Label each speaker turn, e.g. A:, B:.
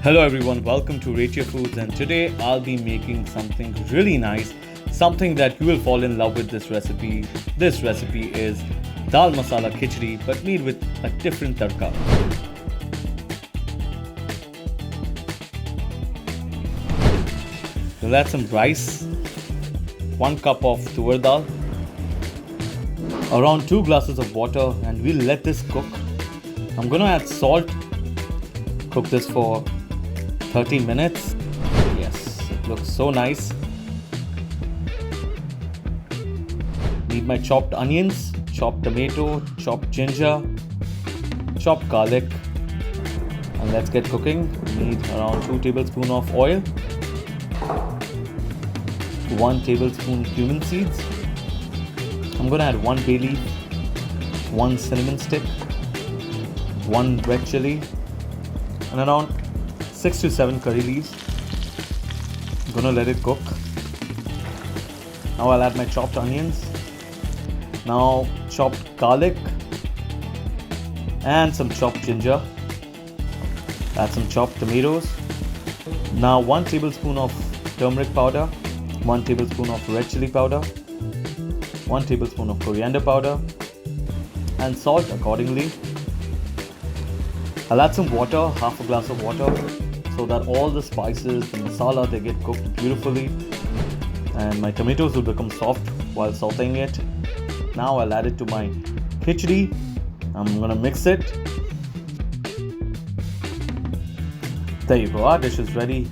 A: Hello everyone, welcome to Rentio Foods, and today I'll be making something really nice, something that you will fall in love with this recipe. This recipe is Dal Masala Khichdi but made with a different tarka. We'll add some rice, 1 cup of Toor dal, around 2 glasses of water, and we'll let this cook. I'm gonna add salt, cook this for 30 minutes. Yes, it looks so nice. Need my chopped onions, chopped tomato, chopped ginger, chopped garlic, and let's get cooking. Need around 2 tablespoons of oil, 1 tablespoon cumin seeds. I'm gonna add 1 bay leaf, 1 cinnamon stick, 1 red chilli, and around 6 to 7 curry leaves. I'm gonna let it cook. Now I'll add my chopped onions. Now chopped garlic and some chopped ginger. Add some chopped tomatoes. Now 1 tablespoon of turmeric powder, 1 tablespoon of red chilli powder, 1 tablespoon of coriander powder, and salt accordingly. I'll add some water, half a glass of water, so that all the spices, the masala, they get cooked beautifully, and my tomatoes will become soft while sauteing it. Now I'll add it to my khichdi. I'm gonna mix it. There you go, our dish is ready.